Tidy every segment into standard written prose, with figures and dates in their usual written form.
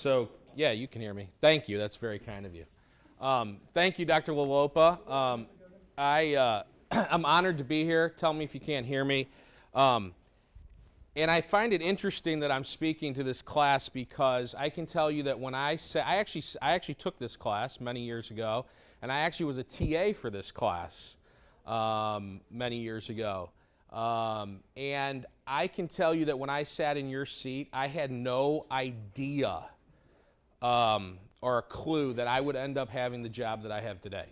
So, yeah, you can hear me. Thank you. That's very kind of you. Thank you, Dr. LaLopa. I'm honored to be here. Tell me if you can't hear me. And I find it interesting that I'm speaking to this class because I can tell you that when I actually took this class many years ago, and I actually was a TA for this class many years ago. And I can tell you that when I sat in your seat, I had no idea or a clue that I would end up having the job that I have today.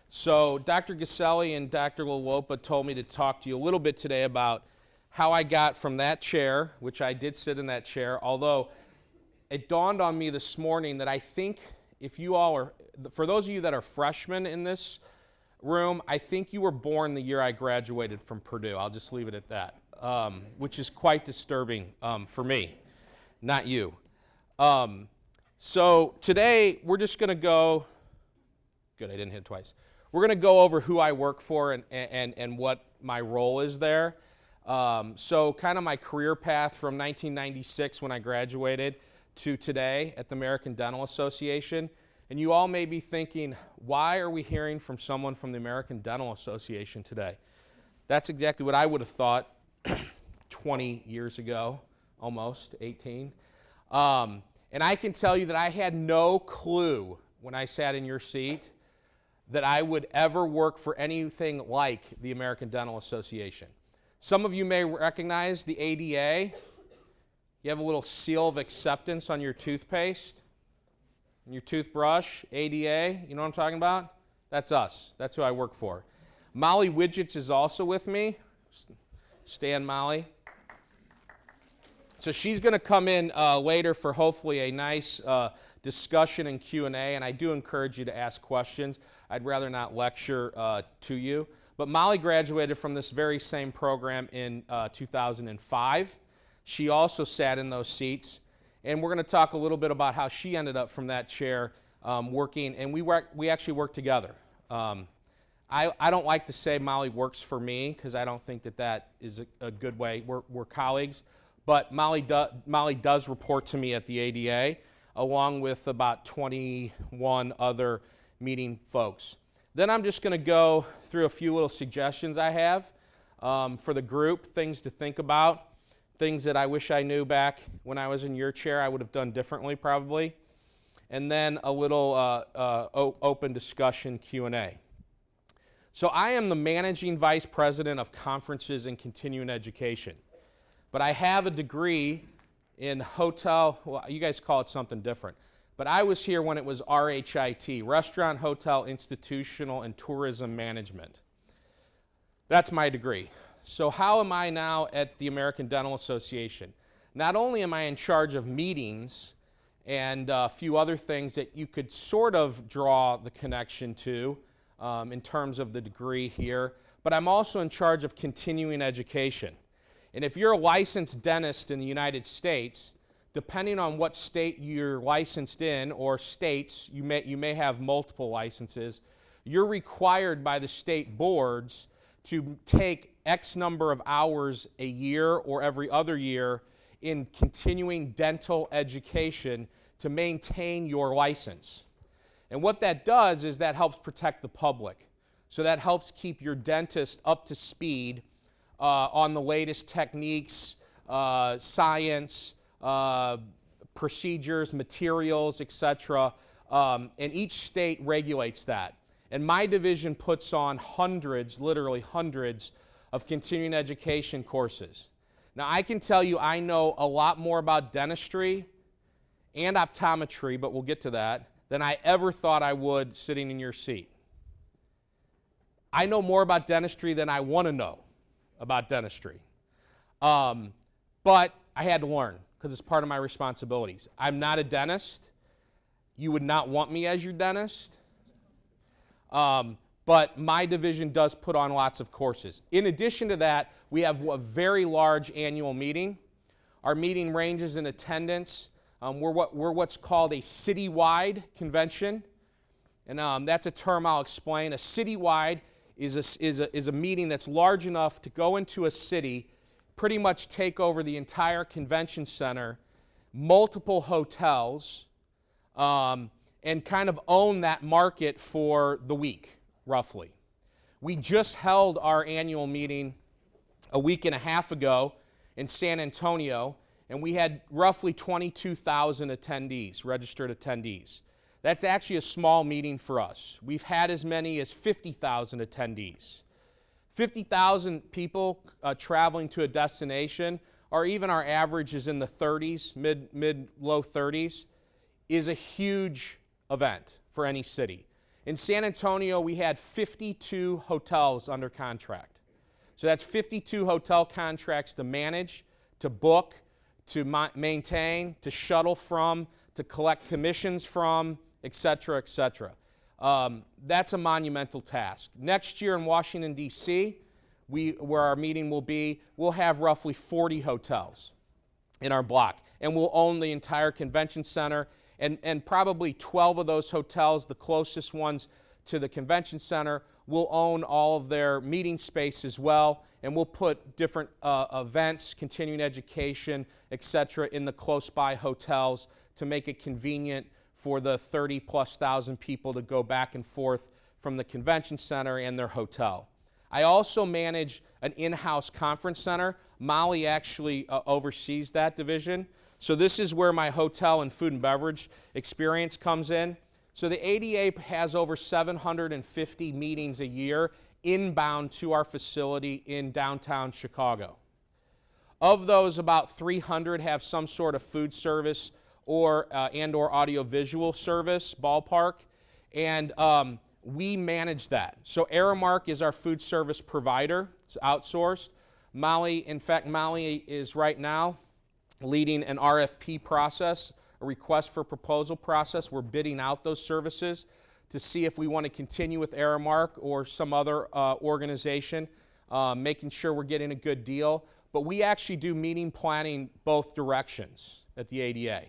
So Dr. Gaselli and Dr. LaLopa told me to talk to you a little bit today about how I got from that chair, which I did sit in that chair, although it dawned on me this morning that I think if you all are, for those of you that are freshmen in this room, I think you were born the year I graduated from Purdue. I'll just leave it at that, which is quite disturbing for me, not you. So today we're just going to go, good, I didn't hit it twice. We're going to go over who I work for and what my role is there. So kind of my career path from 1996 when I graduated to today at the American Dental Association. And you all may be thinking, why are we hearing from someone from the American Dental Association today? That's exactly what I would have thought 20 years ago, almost 18. And I can tell you that I had no clue when I sat in your seat that I would ever work for anything like the American Dental Association. Some of you may recognize the ADA. You have a little seal of acceptance on your toothpaste and your toothbrush, ADA, you know what I'm talking about? That's us. That's who I work for. Molly Widgets is also with me. Stand, Molly. So she's going to come in later for hopefully a nice discussion and Q&A, and I do encourage you to ask questions. I'd rather not lecture to you. But Molly graduated from this very same program in 2005. She also sat in those seats. And we're going to talk a little bit about how she ended up from that chair working, and we actually work together. I don't like to say Molly works for me because I don't think that is a good way. We're colleagues, but Molly does report to me at the ADA, along with about 21 other meeting folks. Then I'm just going to go through a few little suggestions I have for the group, things to think about. Things that I wish I knew back when I was in your chair I would have done differently probably. And then a little open discussion Q&A. So I am the Managing Vice President of Conferences and Continuing Education. But I have a degree in hotel, well, you guys call it something different. But I was here when it was RHIT, Restaurant, Hotel, Institutional, and Tourism Management. That's my degree. So how am I now at the American Dental Association? Not only am I in charge of meetings and a few other things that you could sort of draw the connection to in terms of the degree here, but I'm also in charge of continuing education. And if you're a licensed dentist in the United States, depending on what state you're licensed in or states, you may have multiple licenses, you're required by the state boards to take X number of hours a year or every other year in continuing dental education to maintain your license. And what that does is that helps protect the public. So that helps keep your dentist up to speed on the latest techniques, science, procedures, materials, etc. And each state regulates that. And my division puts on hundreds, literally hundreds, of continuing education courses. Now, I can tell you I know a lot more about dentistry and optometry, but we'll get to that, than I ever thought I would sitting in your seat. I know more about dentistry than I want to know about dentistry. But I had to learn because it's part of my responsibilities. I'm not a dentist. You would not want me as your dentist. But my division does put on lots of courses. In addition to that, we have a very large annual meeting. Our meeting ranges in attendance. We're what's called a citywide convention. And that's a term I'll explain. A citywide is a meeting that's large enough to go into a city, pretty much take over the entire convention center multiple hotels, and kind of own that market for the week, roughly. We just held our annual meeting a week and a half ago in San Antonio, and we had roughly 22,000 attendees, registered attendees. That's actually a small meeting for us. We've had as many as 50,000 attendees. 50,000 people traveling to a destination, or even our average is in the 30s, mid-low 30s, is a huge event for any city. In San Antonio, we had 52 hotels under contract. So that's 52 hotel contracts to manage, to book, to maintain, to shuttle from, to collect commissions from, et cetera, et cetera. That's a monumental task. Next year in Washington, D.C., where our meeting will be, we'll have roughly 40 hotels in our block, and we'll own the entire convention center, and probably 12 of those hotels, the closest ones to the convention center, will own all of their meeting space as well, and we'll put different events, continuing education, et cetera, in the close-by hotels to make it convenient for the 30-plus thousand people to go back and forth from the convention center and their hotel. I also manage an in-house conference center. Molly actually oversees that division. So this is where my hotel and food and beverage experience comes in. So the ADA has over 750 meetings a year inbound to our facility in downtown Chicago. Of those, about 300 have some sort of food service or audiovisual service, ballpark, and we manage that. So Aramark is our food service provider. It's outsourced. Molly is right now leading an RFP process, a request for proposal process. We're bidding out those services to see if we want to continue with Aramark or some other organization, making sure we're getting a good deal. But we actually do meeting planning both directions at the ADA.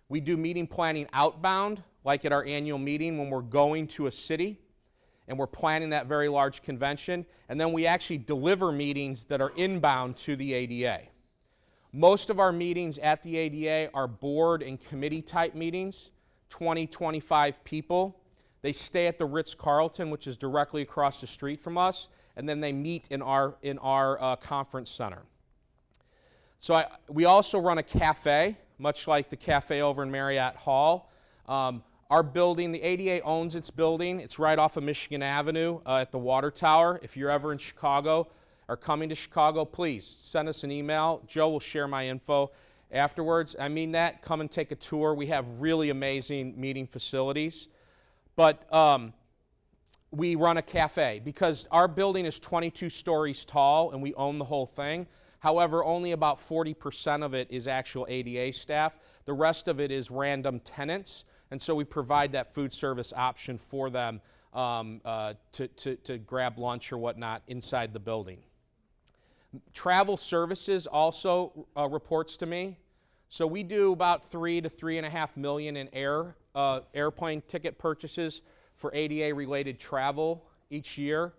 We do meeting planning outbound, like at our annual meeting when we're going to a city and we're planning that very large convention, and then we actually deliver meetings that are inbound to the ADA. Most of our meetings at the ADA are board and committee type meetings, 20, 25 people. They stay at the Ritz-Carlton, which is directly across the street from us, and then they meet in our conference center. So we also run a cafe, much like the cafe over in Marriott Hall. Our building, the ADA owns its building. It's right off of Michigan Avenue at the Water Tower. If you're ever in Chicago or coming to Chicago, please send us an email. Joe will share my info afterwards. I mean that. Come and take a tour. We have really amazing meeting facilities. But we run a cafe because our building is 22 stories tall and we own the whole thing. However, only about 40% of it is actual ADA staff. The rest of it is random tenants, and so we provide that food service option for them to grab lunch or whatnot inside the building. Travel services also reports to me. So we do about $3 to $3.5 million in airplane ticket purchases for ADA-related travel each year.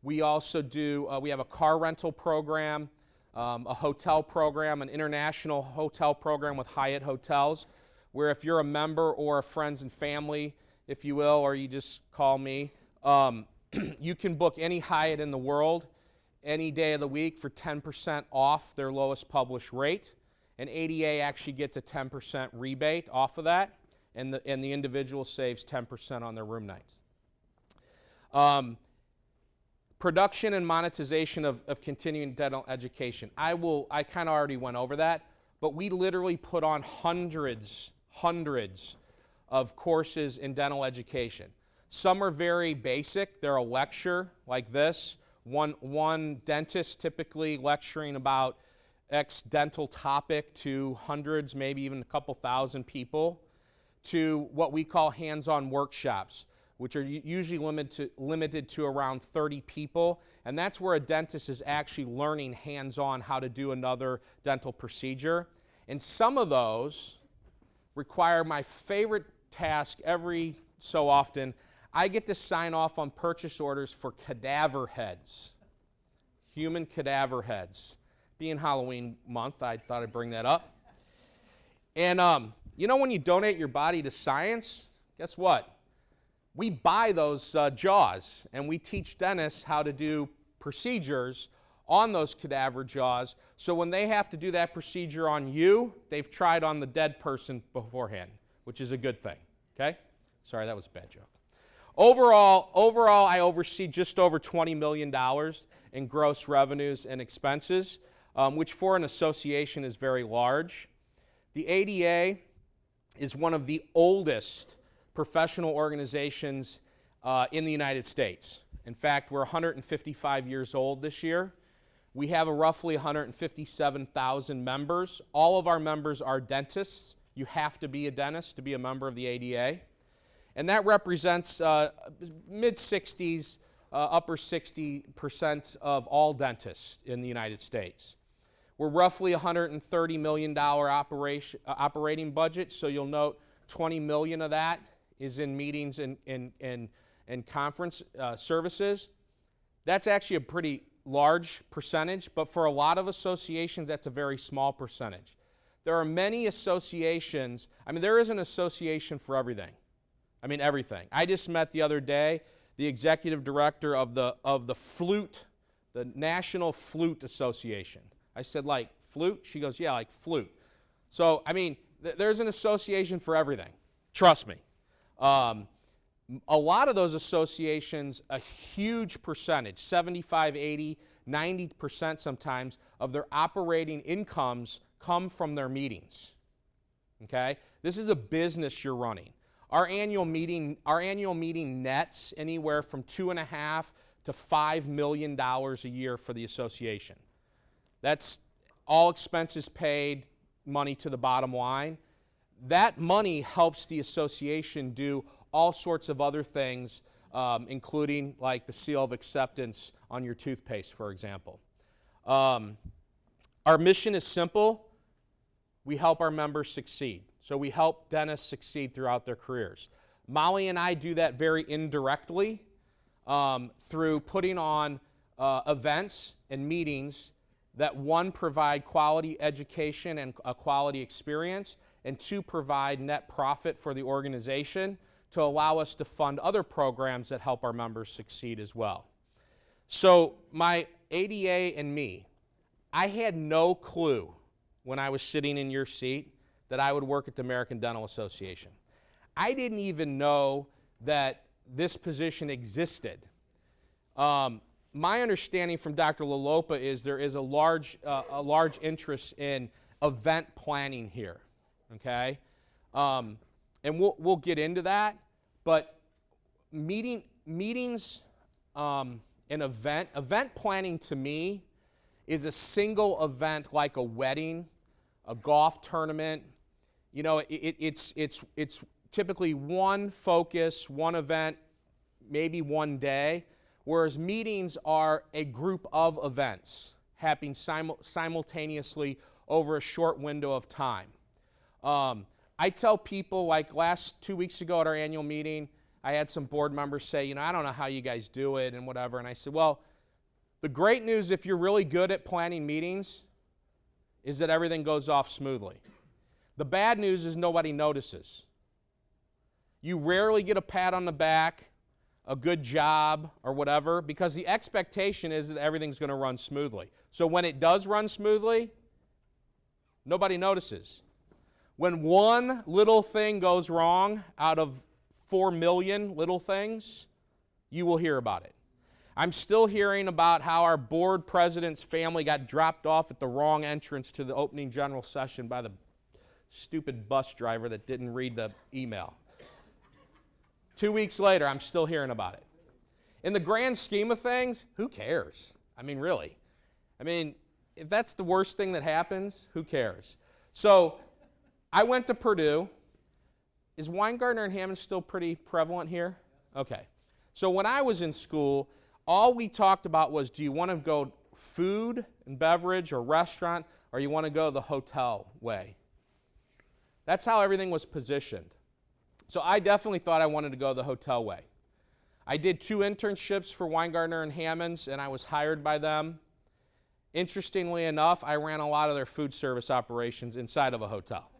We also do, we have a car rental program, a hotel program, an international hotel program with Hyatt Hotels, where if you're a member or a friends and family, if you will, or you just call me, you can book any Hyatt in the world any day of the week for 10% off their lowest published rate. And ADA actually gets a 10% rebate off of that, and the individual saves 10% on their room nights. Production and monetization of continuing dental education. I kind of already went over that, but we literally put on hundreds of courses in dental education. Some are very basic. They're a lecture like this. One dentist typically lecturing about X dental topic to hundreds, maybe even a couple thousand people, to what we call hands-on workshops, which are usually limited to around 30 people, and that's where a dentist is actually learning hands-on how to do another dental procedure. And some of those require my favorite task every so often. I get to sign off on purchase orders for cadaver heads, human cadaver heads. Being Halloween month, I thought I'd bring that up. And you know when you donate your body to science, guess what? We buy those jaws, and we teach dentists how to do procedures on those cadaver jaws, so when they have to do that procedure on you, they've tried on the dead person beforehand, which is a good thing, okay? Sorry, that was a bad joke. Overall, I oversee just over $20 million in gross revenues and expenses, which for an association is very large. The ADA is one of the oldest professional organizations in the United States. In fact, we're 155 years old this year. We have roughly 157,000 members. All of our members are dentists. You have to be a dentist to be a member of the ADA. And that represents mid-60s, upper 60% of all dentists in the United States. We're roughly $130 million operating budget, so you'll note $20 million of that is in meetings and conference services. That's actually a pretty large percentage, but for a lot of associations, that's a very small percentage. There are many associations. I mean, there is an association for everything. I mean, everything. I just met the other day the executive director of the Flute, the National Flute Association. I said, like, flute? She goes, yeah, like flute. So, I mean, there's an association for everything. Trust me. A lot of those associations, a huge percentage, 75, 80, 90% sometimes, of their operating incomes come from their meetings. Okay? This is a business you're running. Our annual meeting nets anywhere from $2.5 to $5 million a year for the association. That's all expenses paid, money to the bottom line. That money helps the association do all sorts of other things, including like the seal of acceptance on your toothpaste, for example. Our mission is simple. We help our members succeed. So we help dentists succeed throughout their careers. Molly and I do that very indirectly through putting on events and meetings that, one, provide quality education and a quality experience, and two, provide net profit for the organization to allow us to fund other programs that help our members succeed as well. So my ADA and me, I had no clue when I was sitting in your seat that I would work at the American Dental Association. I didn't even know that this position existed. My understanding from Dr. LaLopa is there is a large interest in event planning here, okay? And we'll get into that, but meetings and event planning to me is a single event like a wedding, a golf tournament. You know, it's typically one focus, one event, maybe one day, whereas meetings are a group of events happening simultaneously over a short window of time. I tell people, like 2 weeks ago at our annual meeting, I had some board members say, you know, I don't know how you guys do it and whatever. And I said, well, the great news if you're really good at planning meetings is that everything goes off smoothly. The bad news is nobody notices. You rarely get a pat on the back, a good job, or whatever, because the expectation is that everything's going to run smoothly. So when it does run smoothly, nobody notices. When one little thing goes wrong out of 4 million little things, you will hear about it. I'm still hearing about how our board president's family got dropped off at the wrong entrance to the opening general session by the stupid bus driver that didn't read the email. 2 weeks later, I'm still hearing about it. In the grand scheme of things, who cares? I mean, really. I mean, if that's the worst thing that happens, who cares? So I went to Purdue. Is Weingartner and Hammond still pretty prevalent here? Okay. So when I was in school, all we talked about was, do you want to go food and beverage or restaurant, or you want to go the hotel way? That's how everything was positioned. So I definitely thought I wanted to go the hotel way. I did 2 internships for Weingartner and Hammonds, and I was hired by them. Interestingly enough, I ran a lot of their food service operations inside of a hotel.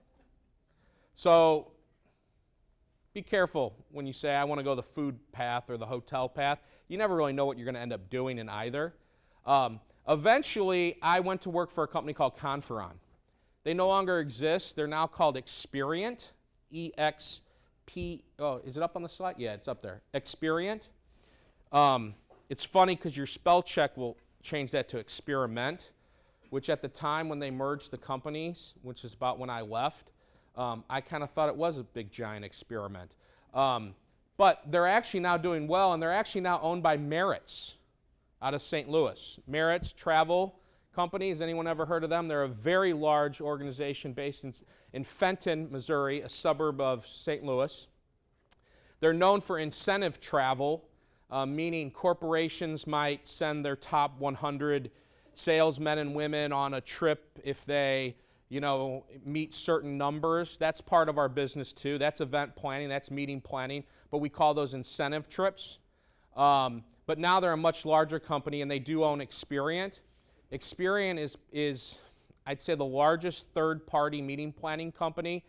So be careful when you say, I want to go the food path or the hotel path. You never really know what you're going to end up doing in either. Eventually, I went to work for a company called Conferon. They no longer exist. They're now called Experiant, E-X-P, oh, is it up on the slide? Yeah, it's up there. Experiant. It's funny because your spell check will change that to experiment, which at the time when they merged the companies, which is about when I left, I kind of thought it was a big, giant experiment. But they're actually now doing well, and they're actually now owned by Marriott out of St. Louis. Marriott's travel company, has anyone ever heard of them? They're a very large organization based in Fenton, Missouri, a suburb of St. Louis. They're known for incentive travel, meaning corporations might send their top 100 salesmen and women on a trip if they, meet certain numbers. That's part of our business too. That's event planning, that's meeting planning, but we call those incentive trips. But now they're a much larger company, and they do own Experiant. Experiant is, I'd say, the largest third-party meeting planning company,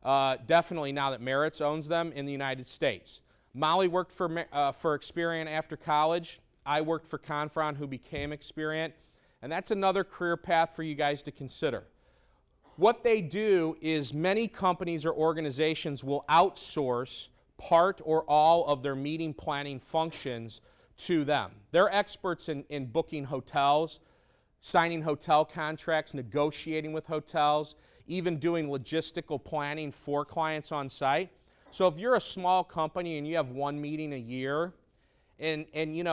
definitely now that Marriott owns them, in the United States. Molly worked for Experiant after college. I worked for Conferon, who became Experiant. And that's another career path for you guys to consider. What they do is many companies or organizations will outsource part or all of their meeting planning functions to them. They're experts in booking hotels, signing hotel contracts, negotiating with hotels, even doing logistical planning for clients on site. So if you're a small company and you have one meeting a year, and you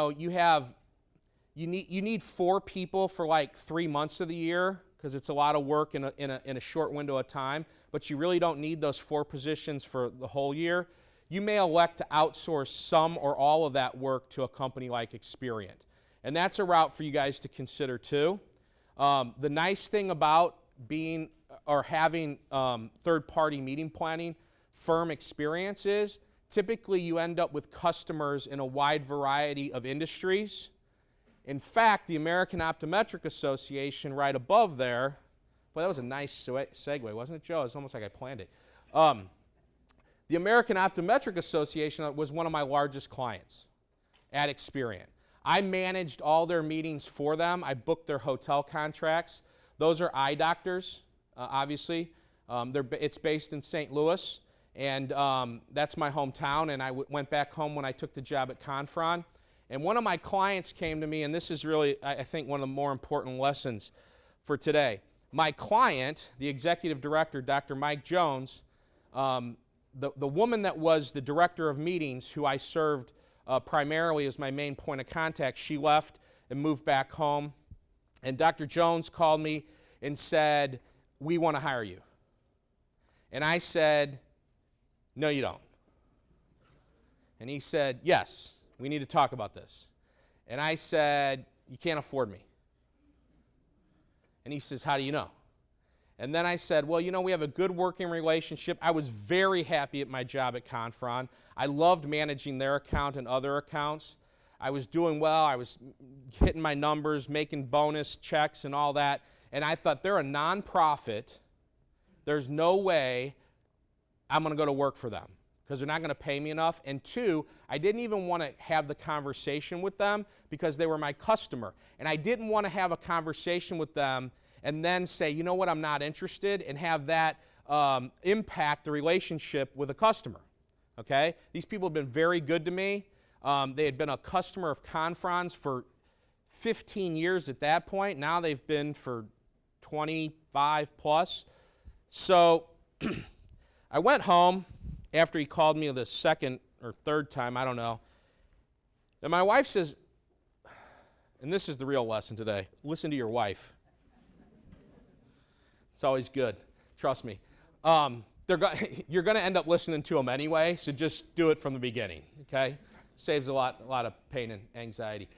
need 4 people for like 3 months of the year, because it's a lot of work in a short window of time, but you really don't need those 4 positions for the whole year, you may elect to outsource some or all of that work to a company like Experiant. And that's a route for you guys to consider too. The nice thing about being or having third-party meeting planning firm experience is typically you end up with customers in a wide variety of industries. In fact, the American Optometric Association right above there, boy, that was a nice segue, wasn't it, Joe? It was almost like I planned it. The American Optometric Association was one of my largest clients at Experiant. I managed all their meetings for them. I booked their hotel contracts. Those are eye doctors, obviously. It's based in St. Louis, and that's my hometown, and I went back home when I took the job at Conferon. And one of my clients came to me, and this is really, I think, one of the more important lessons for today. My client, the executive director, Dr. Mike Jones, the woman that was the director of meetings, who I served primarily as my main point of contact, she left and moved back home. And Dr. Jones called me and said, "We want to hire you." And I said, "No, you don't." And he said, "Yes, we need to talk about this." And I said, "You can't afford me." And he says, "How do you know?" And then I said, "Well, we have a good working relationship." I was very happy at my job at Conferon. I loved managing their account and other accounts. I was doing well. I was hitting my numbers, making bonus checks and all that. And I thought, they're a nonprofit. There's no way I'm going to go to work for them because they're not going to pay me enough. And 2, I didn't even want to have the conversation with them because they were my customer. And I didn't want to have a conversation with them and then say, "You know what, I'm not interested," and have that impact the relationship with a customer. Okay? These people have been very good to me. They had been a customer of Conferon's for 15 years at that point. Now they've been for 25 plus. So I went home after he called me the second or third time, I don't know. And my wife says, and this is the real lesson today, listen to your wife. It's always good, trust me. You're going to end up listening to them anyway, so just do it from the beginning, okay? Saves a lot of pain and anxiety.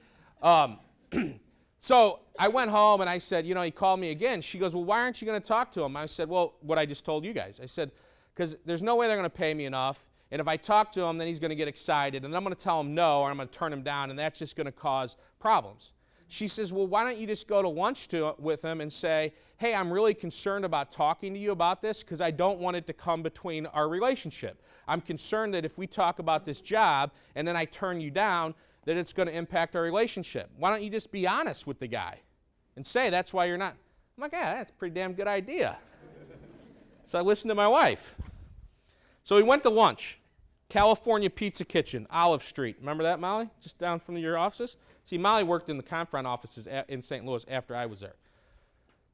So I went home and I said, he called me again. She goes, "Well, why aren't you going to talk to him?" I said, "Well, what I just told you guys." I said, "Because there's no way they're going to pay me enough, and if I talk to him, then he's going to get excited, and then I'm going to tell him no, or I'm going to turn him down, and that's just going to cause problems." She says, well, why don't you just go to lunch with him and say, hey, I'm really concerned about talking to you about this because I don't want it to come between our relationship. I'm concerned that if we talk about this job and then I turn you down, that it's going to impact our relationship. Why don't you just be honest with the guy and say that's why you're not? I'm like, yeah, that's a pretty damn good idea. So I listened to my wife. So we went to lunch. California Pizza Kitchen, Olive Street. Remember that, Molly? Just down from your offices? See, Molly worked in the Confront offices in St. Louis after I was there.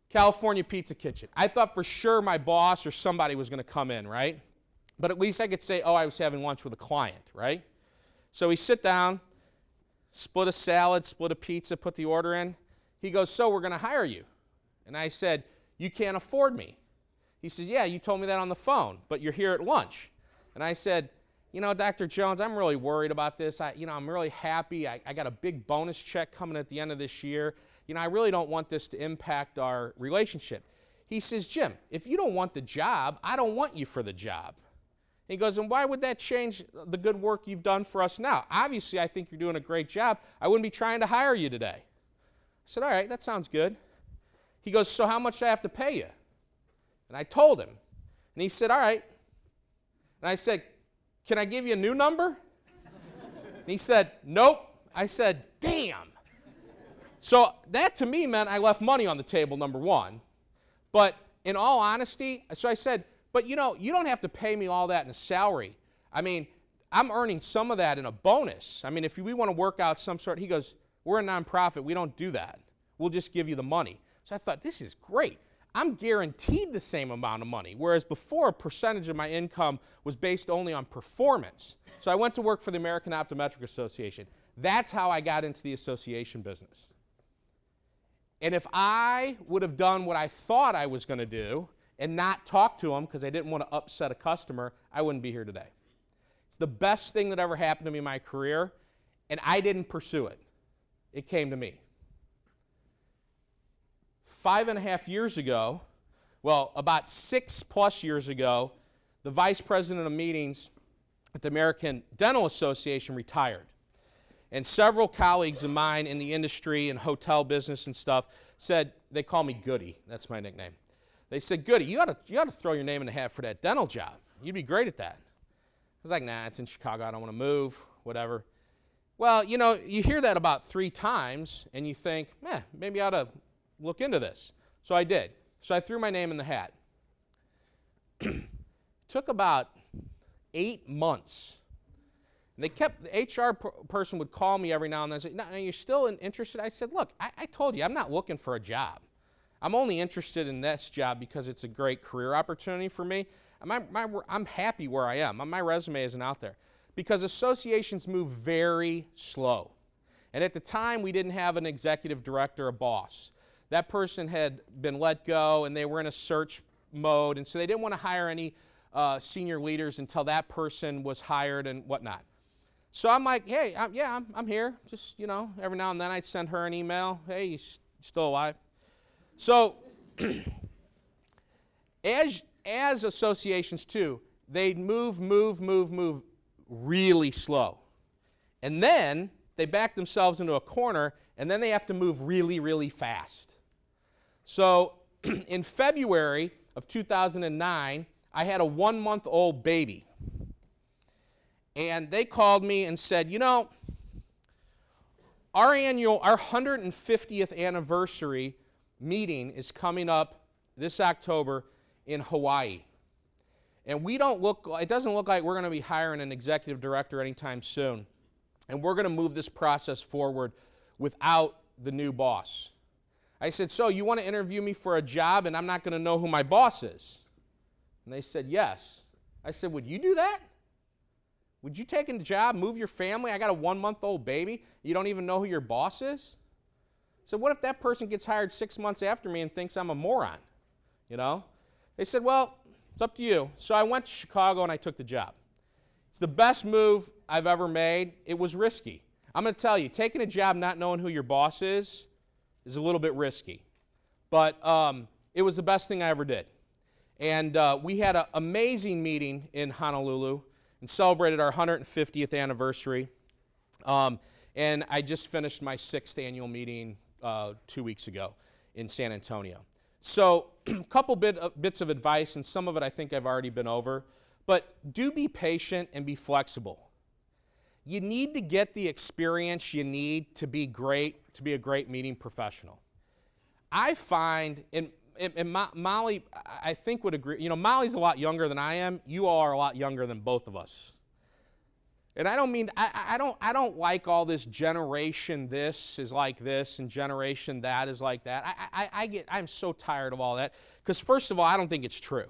California Pizza Kitchen. I thought for sure my boss or somebody was going to come in, right? But at least I could say, oh, I was having lunch with a client, right? So we sit down, split a salad, split a pizza, put the order in. He goes, so we're going to hire you. And I said, you can't afford me. He says, yeah, you told me that on the phone, but you're here at lunch. And I said, you know, Dr. Jones, I'm really worried about this. I'm really happy. I got a big bonus check coming at the end of this year. I really don't want this to impact our relationship. He says, Jim, if you don't want the job, I don't want you for the job. He goes, and why would that change the good work you've done for us now? Obviously, I think you're doing a great job. I wouldn't be trying to hire you today. I said, all right, that sounds good. He goes, so how much do I have to pay you? And I told him. And he said, all right. And I said, can I give you a new number? And he said, nope. I said, damn. So that to me meant I left money on the table, number one. But in all honesty, so I said, but you don't have to pay me all that in a salary. I mean, I'm earning some of that in a bonus. I mean, if we want to work out some sort, he goes, we're a nonprofit. We don't do that. We'll just give you the money. So I thought, this is great. I'm guaranteed the same amount of money, whereas before a percentage of my income was based only on performance. So I went to work for the American Optometric Association. That's how I got into the association business. And if I would have done what I thought I was going to do and not talk to them because I didn't want to upset a customer, I wouldn't be here today. It's the best thing that ever happened to me in my career, and I didn't pursue it. It came to me. 5.5 years ago, well, about 6+ years ago, the vice president of meetings at the American Dental Association retired. And several colleagues of mine in the industry and hotel business and stuff said, they call me Goody, that's my nickname. They said, Goody, you ought to throw your name in the hat for that dental job. You'd be great at that. I was like, nah, it's in Chicago, I don't want to move, whatever. Well, you hear that about 3 times, and you think, maybe I ought to look into this. So I did. So I threw my name in the hat. Took about 8 months. And the HR person would call me every now and then and say, no, you're still interested? I said, look, I told you, I'm not looking for a job. I'm only interested in this job because it's a great career opportunity for me. I'm happy where I am. My resume isn't out there. Because associations move very slow. And at the time, we didn't have an executive director, a boss. That person had been let go, and they were in a search mode, and so they didn't want to hire any senior leaders until that person was hired and whatnot. So I'm like, hey, I'm here. Just, every now and then I'd send her an email. Hey, you still alive? So as associations too, they move really slow. And then they back themselves into a corner, and then they have to move really, really fast. So in February of 2009, I had a 1-month-old baby. And they called me and said, our 150th anniversary meeting is coming up this October in Hawaii. And it doesn't look like we're going to be hiring an executive director anytime soon. And we're going to move this process forward without the new boss. I said, so you want to interview me for a job and I'm not going to know who my boss is? And they said, yes. I said, would you do that? Would you take a job, move your family? I got a 1-month-old baby. You don't even know who your boss is? So what if that person gets hired 6 months after me and thinks I'm a moron? They said, well, it's up to you. So I went to Chicago and I took the job. It's the best move I've ever made. It was risky. I'm going to tell you, taking a job not knowing who your boss is a little bit risky. But it was the best thing I ever did. And we had an amazing meeting in Honolulu and celebrated our 150th anniversary. And I just finished my 6th annual meeting 2 weeks ago in San Antonio. So a couple bits of advice, and some of it I think I've already been over, but do be patient and be flexible. You need to get the experience you need to be great, to be a great meeting professional. I find, and Molly, I think would agree, Molly's a lot younger than I am. You all are a lot younger than both of us. And I don't mean, I don't like all this generation this is like this and generation that is like that. I'm so tired of all that. Because first of all, I don't think it's true.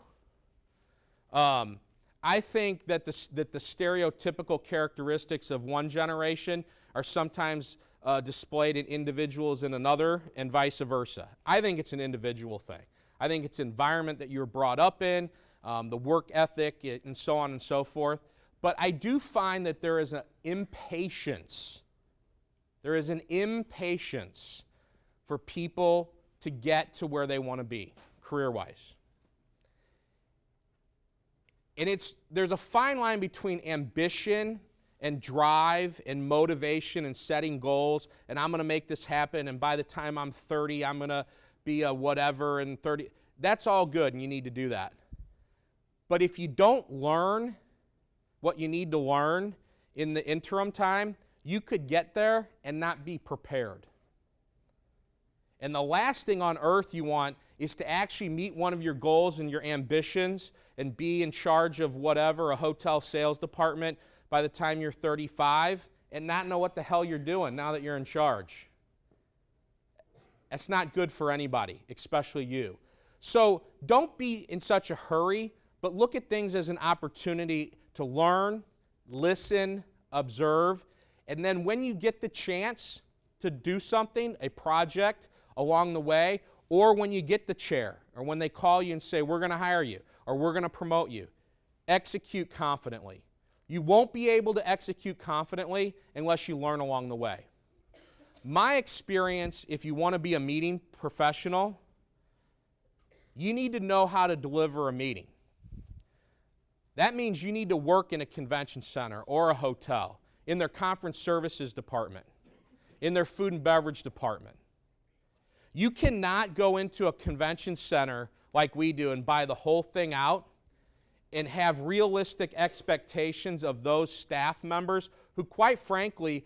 I think that the stereotypical characteristics of one generation are sometimes displayed in individuals in another and vice versa. I think it's an individual thing. I think it's environment that you're brought up in, the work ethic, and so on and so forth. But I do find that there is an impatience. There is an impatience for people to get to where they want to be, career-wise. And there's a fine line between ambition and drive and motivation and setting goals, and I'm going to make this happen, and by the time I'm 30, I'm going to be a whatever, and 30. That's all good, and you need to do that. But if you don't learn what you need to learn in the interim time, you could get there and not be prepared. And the last thing on earth you want is to actually meet one of your goals and your ambitions and be in charge of whatever, a hotel sales department, by the time you're 35 and not know what the hell you're doing now that you're in charge. That's not good for anybody, especially you. So don't be in such a hurry, but look at things as an opportunity to learn, listen, observe, and then when you get the chance to do something, a project along the way, or when you get the chair, or when they call you and say, we're going to hire you, or we're going to promote you, execute confidently. You won't be able to execute confidently unless you learn along the way. My experience, if you want to be a meeting professional, you need to know how to deliver a meeting. That means you need to work in a convention center or a hotel, in their conference services department, in their food and beverage department. You cannot go into a convention center like we do and buy the whole thing out and have realistic expectations of those staff members who, quite frankly,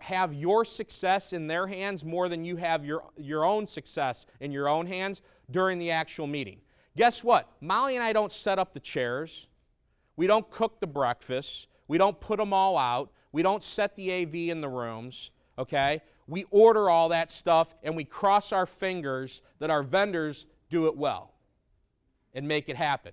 have your success in their hands more than you have your own success in your own hands during the actual meeting. Guess what? Molly and I don't set up the chairs. We don't cook the breakfast. We don't put them all out. We don't set the AV in the rooms, okay? We order all that stuff, and we cross our fingers that our vendors do it well and make it happen.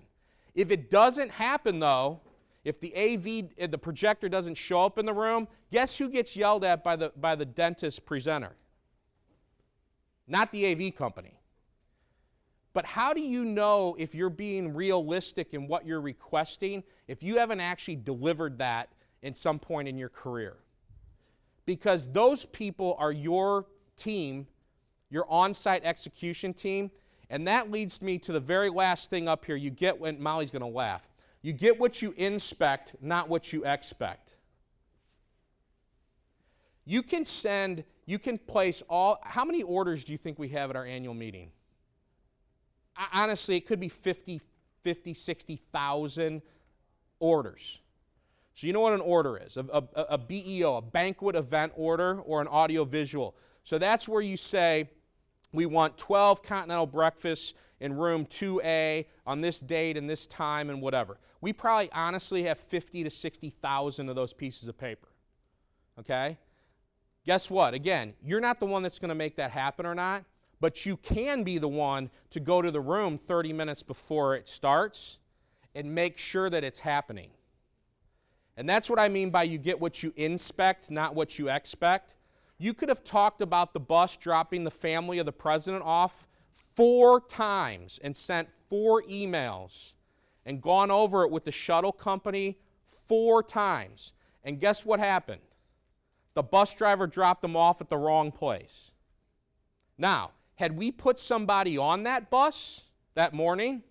If it doesn't happen, though, if the AV, the projector doesn't show up in the room, guess who gets yelled at by the dentist presenter? Not the AV company. But how do you know if you're being realistic in what you're requesting if you haven't actually delivered that at some point in your career? Because those people are your team, your on-site execution team, and that leads me to the very last thing up here. You get when Molly's going to laugh. You get what you inspect, not what you expect. You can place how many orders do you think we have at our annual meeting? Honestly, it could be 50, 60,000 orders. So you know what an order is, a BEO, a banquet event order, or an audio visual. So that's where you say, we want 12 continental breakfasts in room 2A on this date and this time and whatever. We probably honestly have 50 to 60,000 of those pieces of paper, okay? Guess what? Again, you're not the one that's going to make that happen or not, but you can be the one to go to the room 30 minutes before it starts and make sure that it's happening. And that's what I mean by you get what you inspect, not what you expect. You could have talked about the bus dropping the family of the president off 4 times and sent 4 emails and gone over it with the shuttle company 4 times. And guess what happened? The bus driver dropped them off at the wrong place. Now, had we put somebody on that bus that morning,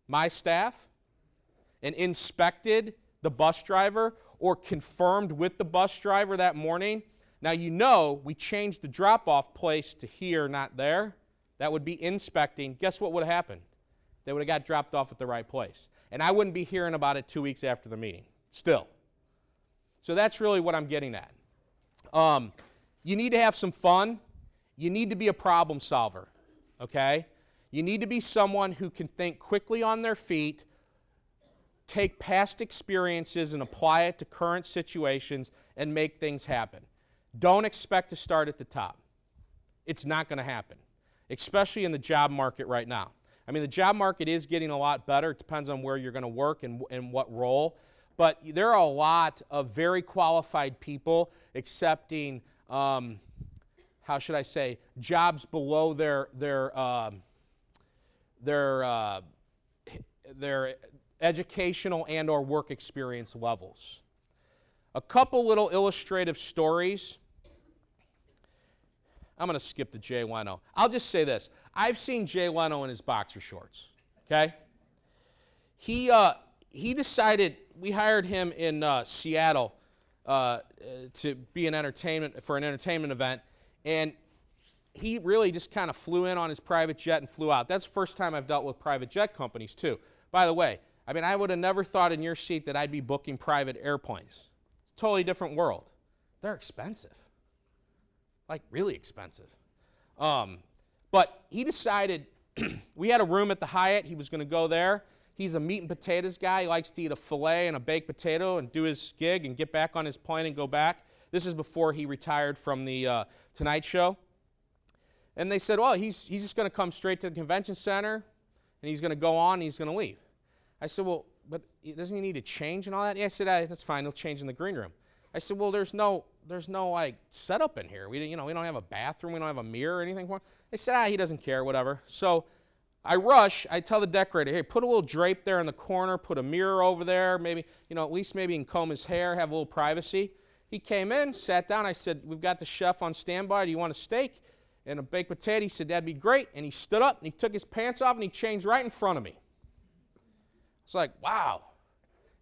my staff, and inspected the bus driver or confirmed with the bus driver that morning. Now, you know, we changed the drop-off place to here, not there. That would be inspecting. Guess what would have happened? They would have got dropped off at the right place. And I wouldn't be hearing about it 2 weeks after the meeting, still. So that's really what I'm getting at. You need to have some fun. You need to be a problem solver, okay? You need to be someone who can think quickly on their feet, take past experiences and apply it to current situations and make things happen. Don't expect to start at the top. It's not going to happen, especially in the job market right now. I mean, the job market is getting a lot better. It depends on where you're going to work and what role. But there are a lot of very qualified people accepting, how should I say, jobs below their educational and or work experience levels. A couple little illustrative stories. I'm going to skip the Jay Leno. I'll just say this. I've seen Jay Leno in his boxer shorts, okay? He decided, we hired him in Seattle to be an entertainment event, and he really just kind of flew in on his private jet and flew out. That's the first time I've dealt with private jet companies, too. By the way, I mean, I would have never thought in your seat that I'd be booking private airplanes. It's a totally different world. They're expensive. Like, really expensive. But he decided, we had a room at the Hyatt. He was going to go there. He's a meat and potatoes guy. He likes to eat a filet and a baked potato and do his gig and get back on his plane and go back. This is before he retired from the Tonight Show. And they said, well, he's just going to come straight to the convention center, and he's going to go on, and he's going to leave. I said, well, but doesn't he need to change and all that? Yeah, I said, that's fine. He'll change in the green room. I said, well, there's no like setup in here. We don't have a bathroom. We don't have a mirror or anything for him. They said, he doesn't care, whatever. So I rush. I tell the decorator, hey, put a little drape there in the corner, put a mirror over there, maybe, at least maybe he can comb his hair, have a little privacy. He came in, sat down. I said, we've got the chef on standby. Do you want a steak and a baked potato? He said, that'd be great. And he stood up, and he took his pants off, and he changed right in front of me. It's like, wow.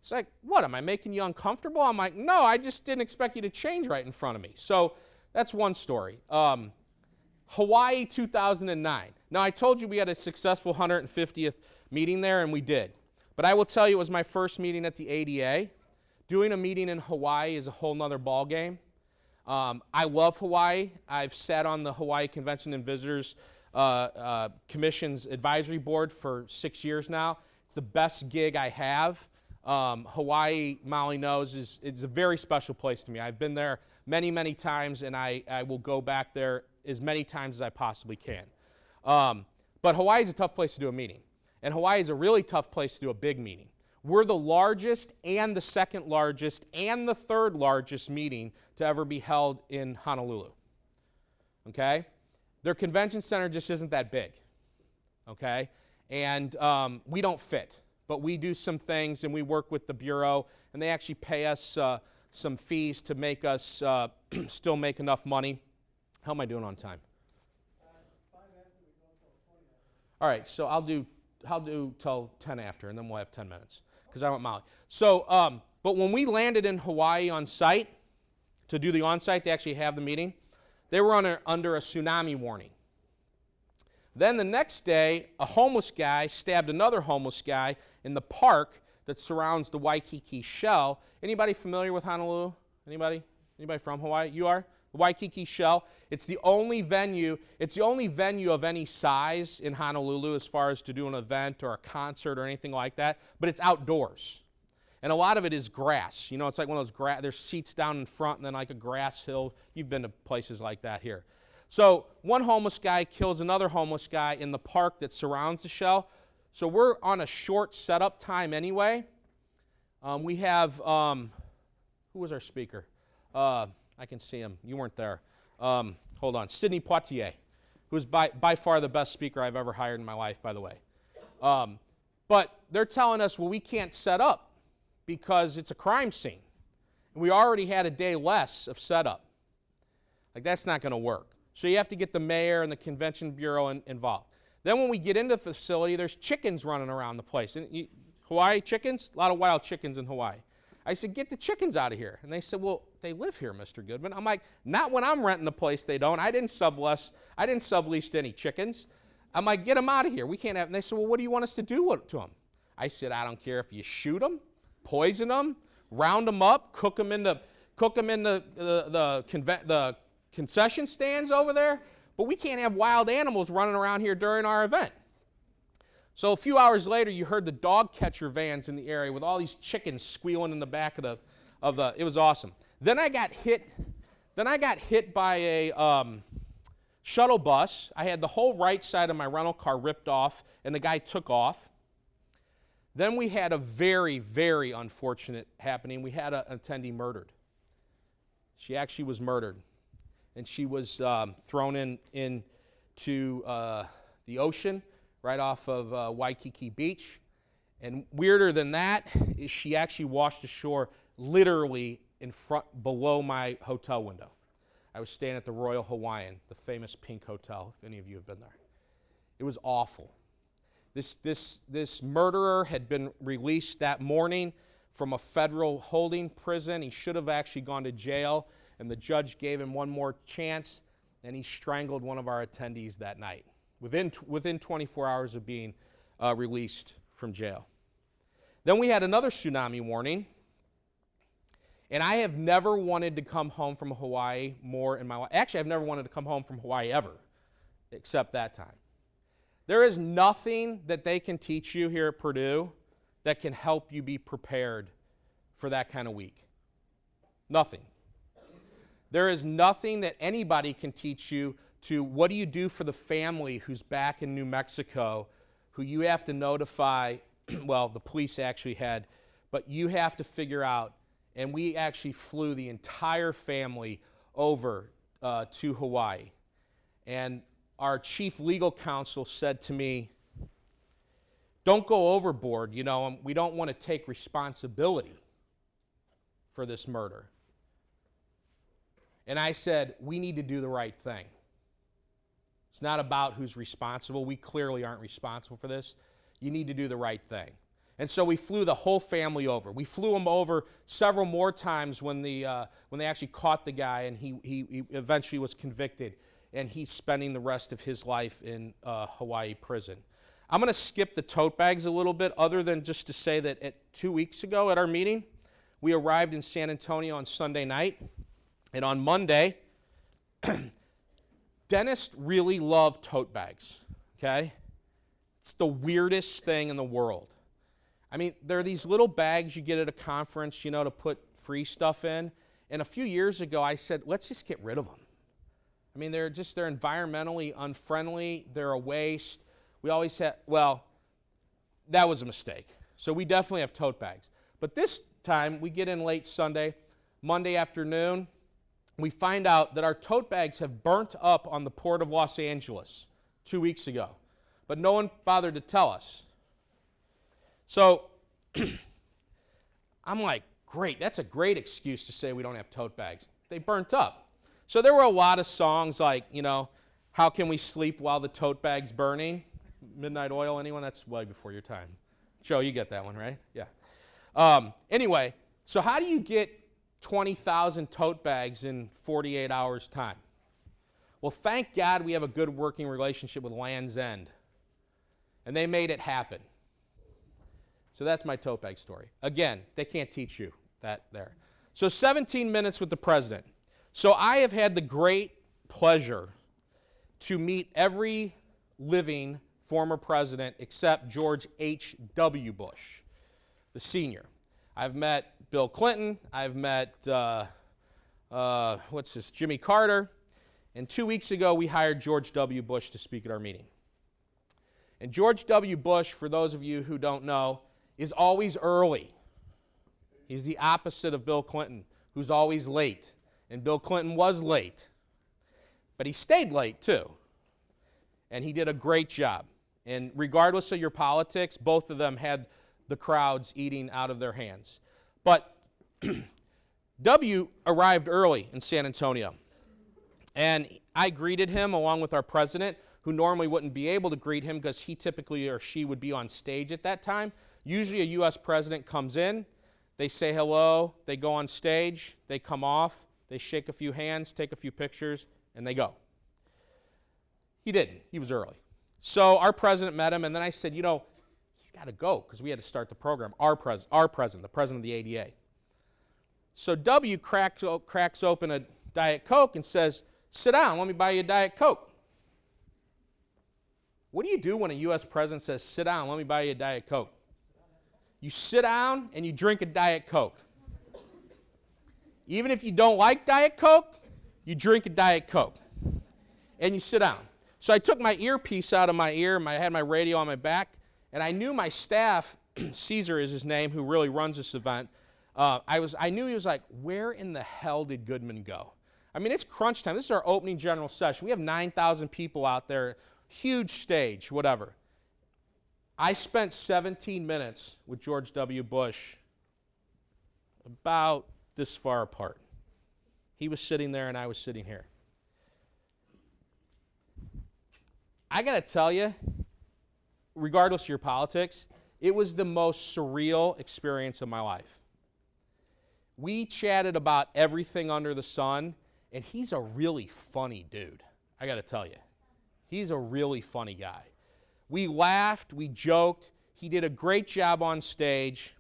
It's like, what, am I making you uncomfortable? I'm like, no, I just didn't expect you to change right in front of me. So that's one story. Hawaii 2009. Now, I told you we had a successful 150th meeting there, and we did. But I will tell you, it was my first meeting at the ADA. Doing a meeting in Hawaii is a whole nother ballgame. I love Hawaii. I've sat on the Hawaii Convention and Visitors Commission's advisory board for 6 years now. It's the best gig I have. Hawaii, Molly knows, is a very special place to me. I've been there many, many times, and I will go back there as many times as I possibly can. But Hawaii is a tough place to do a meeting, and Hawaii is a really tough place to do a big meeting. We're the largest and the second largest and the third largest meeting to ever be held in Honolulu, okay? Their convention center just isn't that big, okay? And we don't fit. But we do some things, and we work with the Bureau, and they actually pay us some fees to make us still make enough money. How am I doing on time? 5 after, we go till 20 after. All right, so I'll do till 10 after, and then we'll have 10 minutes, because I want Molly. So, but when we landed in Hawaii on site, to do the on-site, to actually have the meeting, they were under a tsunami warning. Then the next day, a homeless guy stabbed another homeless guy in the park that surrounds the Waikiki Shell. Anybody familiar with Honolulu? Anybody? Anybody from Hawaii? You are? The Waikiki Shell. It's the only venue of any size in Honolulu as far as to do an event or a concert or anything like that, but it's outdoors. And a lot of it is grass. It's like one of those there's seats down in front and then like a grass hill. You've been to places like that here. So one homeless guy kills another homeless guy in the park that surrounds the shell. So we're on a short setup time anyway. We have, who was our speaker? I can see him. You weren't there. Hold on. Sidney Poitier, who's by far the best speaker I've ever hired in my life, by the way. But they're telling us, well, we can't set up because it's a crime scene. And we already had a day less of setup. Like, that's not going to work. So you have to get the mayor and the convention bureau involved. Then when we get into the facility, there's chickens running around the place. And Hawaii chickens? A lot of wild chickens in Hawaii. I said, get the chickens out of here. And they said, well, they live here, Mr. Goodman. I'm like, not when I'm renting the place, they don't. I didn't sublease to any chickens. I'm like, get them out of here. We can't have, and they said, well, what do you want us to do to them? I said, I don't care if you shoot them, poison them, round them up, cook them in the concession stands over there, but we can't have wild animals running around here during our event. So a few hours later, you heard the dog catcher vans in the area with all these chickens squealing in the back of the. It was awesome. Then I got hit by a shuttle bus. I had the whole right side of my rental car ripped off, and the guy took off. Then we had a very, very unfortunate happening. We had an attendee murdered. She actually was murdered, and she was thrown into the ocean right off of Waikiki Beach. And weirder than that is she actually washed ashore literally below my hotel window. I was staying at the Royal Hawaiian, the famous pink hotel, if any of you have been there. It was awful. This murderer had been released that morning from a federal holding prison. He should have actually gone to jail, and the judge gave him one more chance, and he strangled one of our attendees that night, within 24 hours of being released from jail. Then we had another tsunami warning, and I have never wanted to come home from Hawaii more in my life. Actually, I've never wanted to come home from Hawaii ever, except that time. There is nothing that they can teach you here at Purdue that can help you be prepared for that kind of week. Nothing. There is nothing that anybody can teach you to what do you do for the family who's back in New Mexico, who you have to notify, well, the police actually had, but you have to figure out, and we actually flew the entire family over to Hawaii. And our chief legal counsel said to me, don't go overboard, we don't want to take responsibility for this murder. And I said, we need to do the right thing. It's not about who's responsible. We clearly aren't responsible for this. You need to do the right thing. And so we flew the whole family over. We flew them over several more times when they actually caught the guy, and he eventually was convicted, and he's spending the rest of his life in Hawaii prison. I'm going to skip the tote bags a little bit, other than just to say that 2 weeks ago at our meeting, we arrived in San Antonio on Sunday night, and on Monday, dentists really love tote bags, okay? It's the weirdest thing in the world. I mean, there are these little bags you get at a conference, to put free stuff in. And a few years ago, I said, let's just get rid of them. I mean, they're environmentally unfriendly. They're a waste. We always had, well, that was a mistake. So we definitely have tote bags. But this time, we get in late Sunday, Monday afternoon, we find out that our tote bags have burnt up on the Port of Los Angeles 2 weeks ago. But no one bothered to tell us. So I'm like, great, that's a great excuse to say we don't have tote bags. They burnt up. So there were a lot of songs like, how can we sleep while the tote bag's burning? Midnight Oil, anyone? That's way before your time. Joe, you get that one, right? Yeah. Anyway, so how do you get 20,000 tote bags in 48 hours' time? Well, thank God we have a good working relationship with Land's End, and they made it happen. So that's my tote bag story. Again, they can't teach you that there. So 17 minutes with the president. So I have had the great pleasure to meet every living former president except George H.W. Bush, the senior. I've met Bill Clinton. I've met, Jimmy Carter. And 2 weeks ago, we hired George W. Bush to speak at our meeting. And George W. Bush, for those of you who don't know, is always early. He's the opposite of Bill Clinton, who's always late. And Bill Clinton was late. But he stayed late, too. And he did a great job. And regardless of your politics, both of them had the crowds eating out of their hands. But W arrived early in San Antonio. And I greeted him along with our president, who normally wouldn't be able to greet him because he typically or she would be on stage at that time. Usually a U.S. president comes in, They say hello, they go on stage, they come off, they shake a few hands, take a few pictures, and they go. He didn't. He was early. So our president met him, and then I said, you know, he's got to go because we had to start the program. Our president, the president of the ADA. So W cracks open a Diet Coke and says, sit down, let me buy you a Diet Coke. What do you do when a U.S. president says, sit down, let me buy you a Diet Coke? You sit down and you drink a Diet Coke. Even if you don't like Diet Coke, you drink a Diet Coke. And you sit down. So I took my earpiece out of my ear, I had my radio on my back, and I knew my staff, Caesar is his name, who really runs this event, I knew he was like, where in the hell did Goodman go? I mean, it's crunch time. This is our opening general session. We have 9,000 people out there, huge stage, whatever. I spent 17 minutes with George W. Bush about this far apart. He was sitting there and I was sitting here. I got to tell you, regardless of your politics, it was the most surreal experience of my life. We chatted about everything under the sun, and he's a really funny dude, I got to tell you. He's a really funny guy. We laughed, we joked. He did a great job on stage.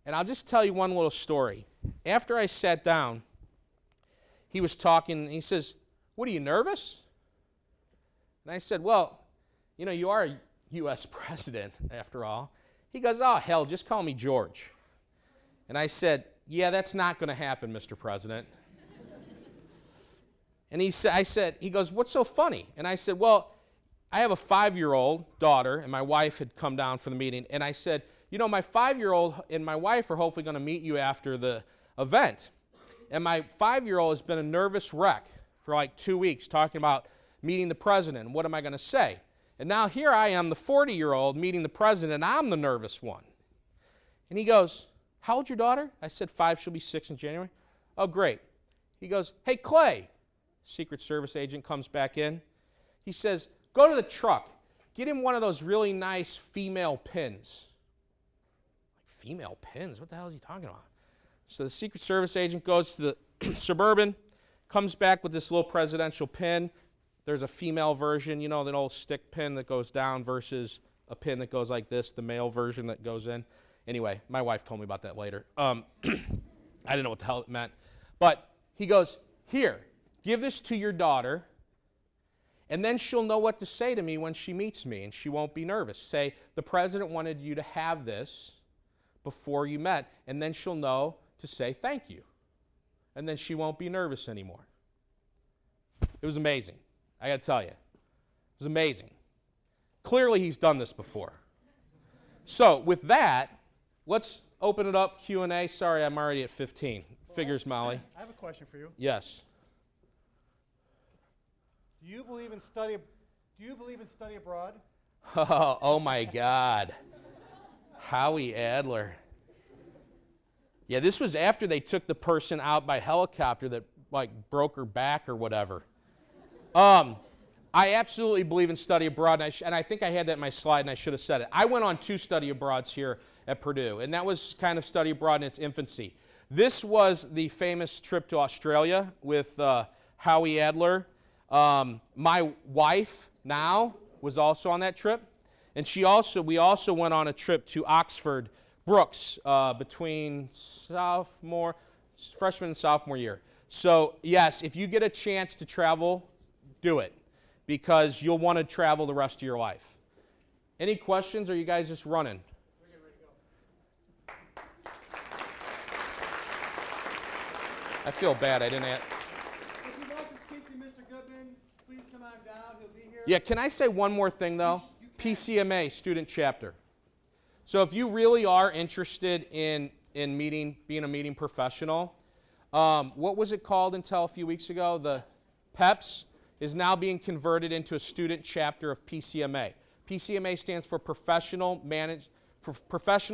And I'll just tell you one little story. After I sat down, he was talking, and he says, what, are you nervous? And I said, well, you know, you are a U.S. president, after all. He goes, oh, hell, just call me George. And I said, yeah, that's not going to happen, Mr. President. And he goes, what's so funny? And I said, well, I have a 5-year-old daughter, and my wife had come down for the meeting. And I said, you know, my 5-year-old and my wife are hopefully going to meet you after the event. And my 5-year-old has been a nervous wreck for like 2 weeks talking about meeting the president and what am I going to say. And now here I am, the 40-year-old, meeting the president, and I'm the nervous one. And he goes, how old's your daughter? I said 5, she'll be 6 in January. Oh, great. He goes, hey, Clay. Secret Service agent comes back in. He says, go to the truck. Get him one of those really nice female pins. Like, female pins? What the hell is he talking about? So the Secret Service agent goes to the Suburban, comes back with this little presidential pin. There's a female version, you know, that old stick pin that goes down versus a pin that goes like this, the male version that goes in. Anyway, my wife told me about that later. I didn't know what the hell it meant. But he goes, here, give this to your daughter, and then she'll know what to say to me when she meets me, and she won't be nervous. Say, the president wanted you to have this before you met, and then she'll know to say thank you. And then she won't be nervous anymore. It was amazing. I got to tell you. It was amazing. Clearly, he's done this before. So, with that, let's open it up, Q&A. Sorry, I'm already at 15. Figures, Molly. I have a question for you. Yes. Do you believe in study abroad? Oh my God. Howie Adler. Yeah, this was after they took the person out by helicopter that like broke her back or whatever. I absolutely believe in study abroad, and I think I had that in my slide, and I should have said it. I went on 2 study abroads here at Purdue, and that was kind of study abroad in its infancy. This was the famous trip to Australia with Howie Adler. My wife now was also on that trip, and we also went on a trip to Oxford Brooks between freshman and sophomore year. So yes, if you get a chance to travel, do it, because you'll want to travel the rest of your life. Any questions, or are you guys just running? We're getting ready to go. I feel bad. I didn't add. If you'd like to speak to Mr. Goodman, please come on down. He'll be here. Yeah, can I say one more thing, though? PCMA, student chapter. So if you really are interested in being a meeting professional, what was it called until a few weeks ago? The PEPS is now being converted into a student chapter of PCMA. PCMA stands for Professional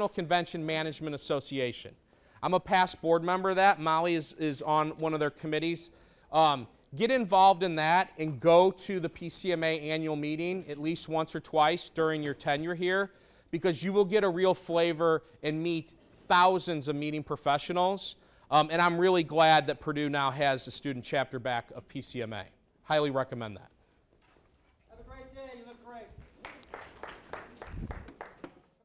Convention Management Association. I'm a past board member of that. Molly is on one of their committees. Get involved in that and go to the PCMA annual meeting at least once or twice during your tenure here, because you will get a real flavor and meet thousands of meeting professionals. And I'm really glad that Purdue now has the student chapter back of PCMA. Highly recommend that.